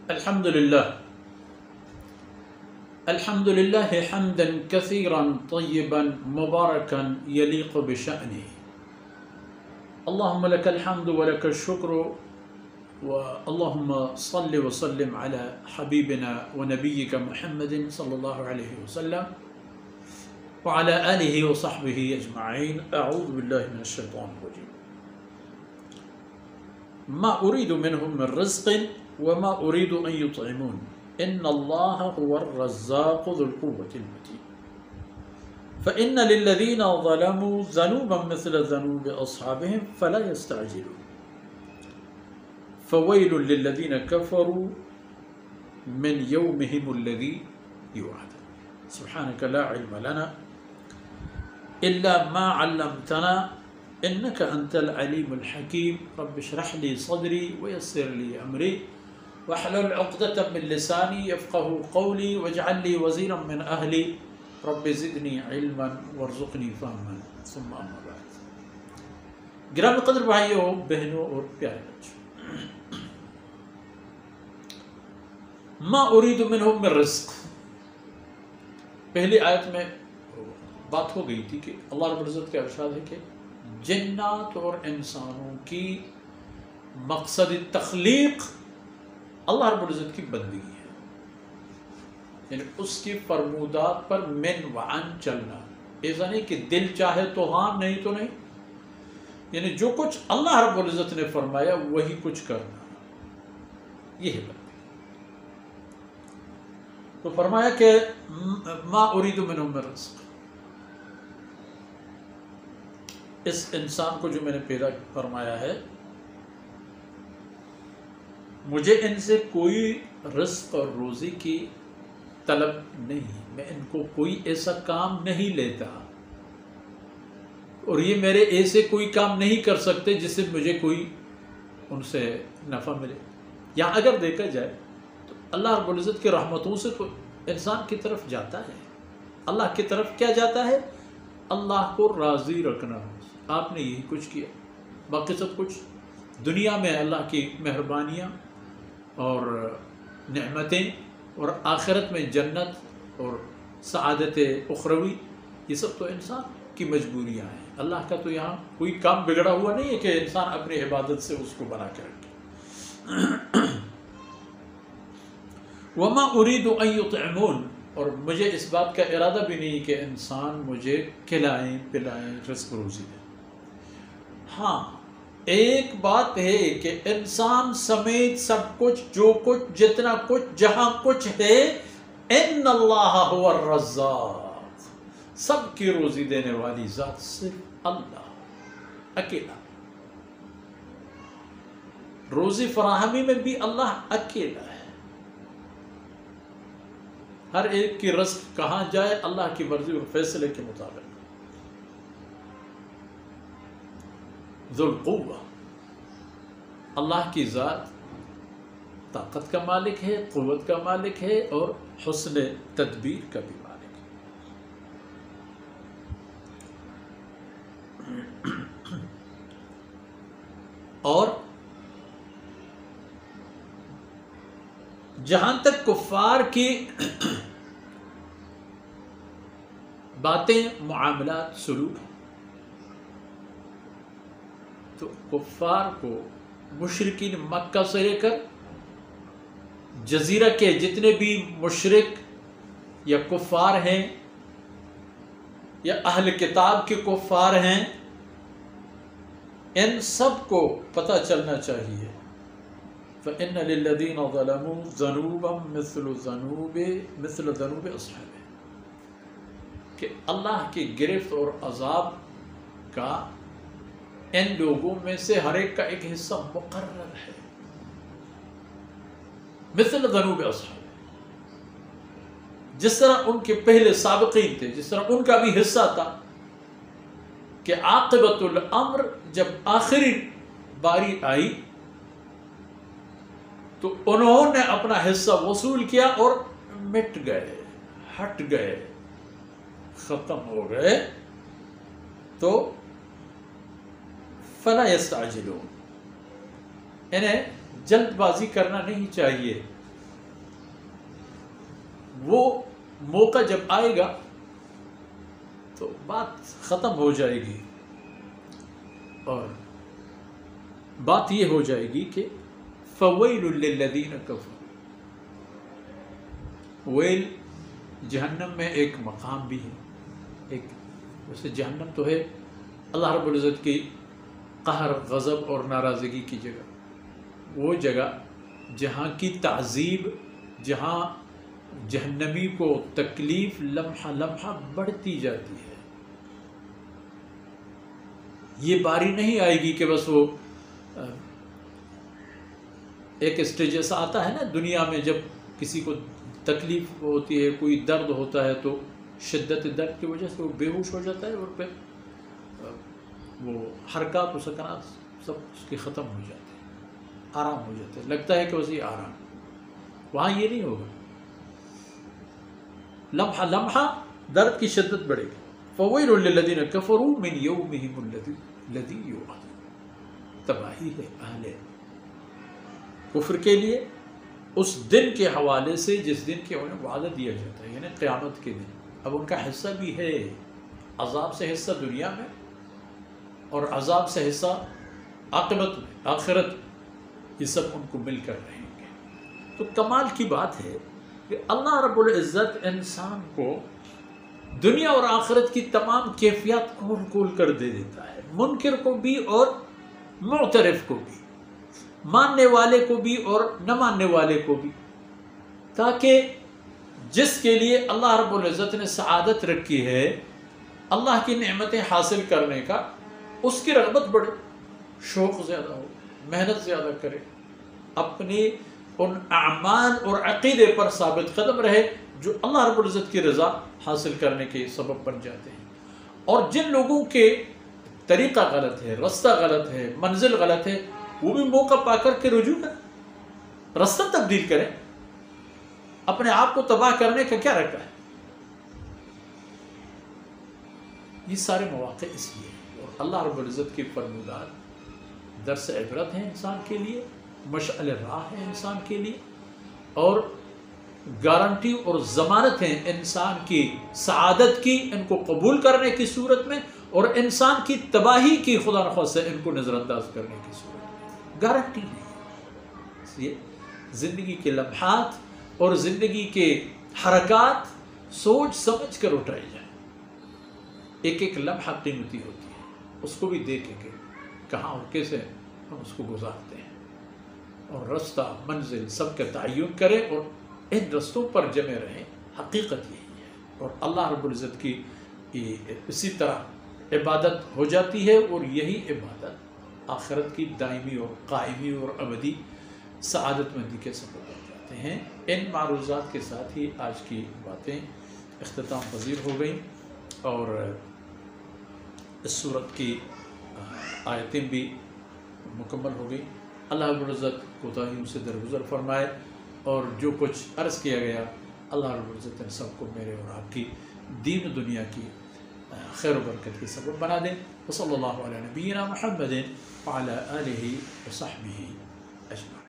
الحمد لله حمدا كثيرا طيبا مباركا يليق بشأنه. اللهم لك الحمد ولك الشكر، اللهم صل وسلم على حبيبنا ونبيك محمد صلى الله عليه وسلم وعلى آله وصحبه أجمعين. أعوذ بالله من الشيطان الرجيم. ما أريد منهم من رزق وما أريد أن يطعمون إن الله هو الرزاق ذو القوة المتين. فإن للذين ظلموا ذنوبا مثل ذنوب أصحابهم فلا يستعجلون. فويل للذين كفروا من يومهم الذي يوعدون. سبحانك لا علم لنا إلا ما علمتنا إنك أنت العليم الحكيم. رب اشرح لي صدري ويسر لي أمري واحلل عقدة من لساني يفقه قولي واجعل لي وزيرا من أهلي رب زدني علما وارزقني فهما. ثم أما بعد. گرامی قدر بھائیوں بہنوں اور پیارے بچوں، ما اريد منهم من رزق، پہلی آیت میں بات ہو گئی تھی کہ اللہ رب العزت کا ارشاد ہے کہ جنات اور انسانوں کی مقصد تخلیق اللہ رب العزت کی بندگی ہے، یعنی اس کی فرمودات پر من وعن چلنا. ایسا نہیں کہ دل چاہے تو ہاں نہیں تو نہیں، یعنی جو کچھ اللہ رب العزت نے فرمایا وہی کچھ کرنا، یہ ہے بندگی. تو فرمایا کہ ما اريد منهم من رزق، اس انسان کو جو میں نے پیدا فرمایا ہے مجھے ان سے کوئی رزق اور روزی کی طلب نہیں، میں ان کو کوئی ایسا کام نہیں لیتا اور یہ میرے ایسے کوئی کام نہیں کر سکتے جس سے مجھے کوئی ان سے نفع ملے. یا اگر دیکھا جائے تو اللہ رب العزت کی رحمتوں سے تو انسان کی طرف جاتا ہے. اللہ کی طرف کیا جاتا ہے؟ اللہ کو راضی رکھنا. آپ نے یہی کچھ کیا، باقی سب کچھ دنیا میں اللہ کی مہربانیاں اور نعمتیں اور آخرت میں جنت اور سعادت اخروی، یہ سب تو انسان کی مجبوریاں ہیں. اللہ کا تو یہاں کوئی کام بگڑا ہوا نہیں ہے کہ انسان اپنی عبادت سے اس کو بنا کے رکھے. وما اريد ان يطعمون، اور مجھے اس بات کا ارادہ بھی نہیں کہ انسان مجھے کھلائیں پلائیں رزق روزی دیں. ہاں ایک بات ہے کہ انسان سمیت سب کچھ، جو کچھ، جتنا کچھ، جہاں کچھ ہے، ان اللہ هو الرزاق، سب کی روزی دینے والی ذات صرف اللہ اکیلا. روزی فراہمی میں بھی اللہ اکیلا ہے. ہر ایک کی رزق کہاں جائے اللہ کی مرضی اور فیصلے کے مطابق. ذو القوہ، اللہ کی ذات طاقت کا مالک ہے، قوت کا مالک ہے اور حسن تدبیر کا بھی مالک ہے. اور جہاں تک کفار کی باتیں، معاملات، سلوک، تو کفار کو مشرکین مکہ سے لے کر جزیرہ کے جتنے بھی مشرک یا کفار ہیں یا اہل کتاب کے کفار ہیں، ان سب کو پتہ چلنا چاہیے فَإِنَّ لِلَّذِينَ ظَلَمُوا ذَنُوبًا مِثْلُ ذَنُوبِ أَصْحَابِهِ، کہ اللہ کی گرفت اور عذاب کا ان لوگوں میں سے ہر ایک کا ایک حصہ مقرر ہے. مثل ذنوب اصحاب، جس طرح ان کے پہلے سابقین تھے، جس طرح ان کا بھی حصہ تھا کہ عاقبت الامر جب آخری باری آئی تو انہوں نے اپنا حصہ وصول کیا اور مٹ گئے، ہٹ گئے، ختم ہو گئے. تو فلا یستعجلون، انہیں جلد بازی کرنا نہیں چاہیے وہ موقع جب آئے گا تو بات ختم ہو جائے گی، اور بات یہ ہو جائے گی کہ فَوَيْلٌ لِّلَّذِينَ كَفَرُوا، ویل جہنم میں ایک مقام بھی ہے، ایک ویسے جہنم تو ہے اللہ رب العزت کی قہر، غضب اور ناراضگی کی جگہ، وہ جگہ جہاں کی تعذیب، جہاں جہنمی کو تکلیف لمحہ لمحہ بڑھتی جاتی ہے۔ یہ باری نہیں آئے گی کہ بس وہ ایک اسٹیج ایسا آتا ہے نا دنیا میں، جب کسی کو تکلیف ہوتی ہے، کوئی درد ہوتا ہے تو شدت درد کی وجہ سے وہ بے ہوش ہو جاتا ہے، اور پھر وہ حرکات و سکنات سب اس کی ختم ہو جاتے ہیں، آرام ہو جاتا ہے، لگتا ہے کہ ویسے آرام۔ وہاں یہ نہیں ہوگا، لمحہ لمحہ درد کی شدت بڑھے گی۔ فَوَيْلٌ لِّلَّذِينَ كَفَرُوا مِنْ يَوْمِهِمُ الَّذِي يُوعَدُونَ، تباہی ہے اہل کفر کے لیے اس دن کے حوالے سے جس دن کے انہیں وعدہ دیا جاتا ہے، یعنی قیامت کے دن۔ اب ان کا حصہ بھی ہے، عذاب سے حصہ دنیا میں اور عذاب سے حصہ عاقبت میں، آخرت، یہ سب ان کو مل کر رہیں گے۔ تو کمال کی بات ہے کہ اللہ رب العزت انسان کو دنیا اور آخرت کی تمام کیفیات کھول کھول کر دے دیتا ہے، منکر کو بھی اور معترف کو بھی، ماننے والے کو بھی اور نہ ماننے والے کو بھی، تاکہ جس کے لیے اللہ رب العزت نے سعادت رکھی ہے اللہ کی نعمتیں حاصل کرنے کا، اس کی رغبت بڑھے، شوق زیادہ ہو، محنت زیادہ کرے، اپنے ان اعمال اور عقیدے پر ثابت قدم رہے جو اللہ رب العزت کی رضا حاصل کرنے کے سبب بن جاتے ہیں۔ اور جن لوگوں کے طریقہ غلط ہے، رستہ غلط ہے، منزل غلط ہے، وہ بھی موقع پا کر کے رجوع کریں، رستہ تبدیل کریں، اپنے آپ کو تباہ کرنے کا کیا رکھا ہے؟ یہ سارے مواقع اس لیے، اور اللہ رب العزت کی فرمودات درس عبرت ہیں انسان کے لیے، مشعل راہ ہے انسان کے لیے، اور گارنٹی اور ضمانت ہے انسان کی سعادت کی ان کو قبول کرنے کی صورت میں، اور انسان کی تباہی کی خدا نخواستہ ان کو نظر انداز کرنے کی صورت میں گارنٹی نہیں ہے۔ اس لیے زندگی کے لمحات اور زندگی کے حرکات سوچ سمجھ کر اٹھائی جائیں، ایک ایک لمحہ قیمتی ہوتی ہے، اس کو بھی دیکھیں کہ کہاں اور کیسے ہم اس کو گزارتے ہیں، اور رستہ منزل سب کا تعین کریں اور ان رستوں پر جمے رہیں۔ حقیقت یہی ہے، اور اللہ رب العزت کی اسی طرح عبادت ہو جاتی ہے، اور یہی عبادت آخرت کی دائمی اور قائمی اور ابدی سعادت مندی کے سبب بن جاتے ہیں۔ ان معروضات کے ساتھ ہی آج کی باتیں اختتام پذیر ہو گئیں، اور اس صورت کی آیتیں بھی مکمل ہو گئی۔ اللہ رب العزت کوتاہیوں سے درگزر فرمائے، اور جو کچھ عرض کیا گیا اللہ رب العزت نے سب کو میرے اور آپ کی دین و دنیا کی خیر و برکت کے سبب بنا دیں۔ وصلی اللہ علیہ نبینا محمد وعلی آلہ وصحبہ اجمعین۔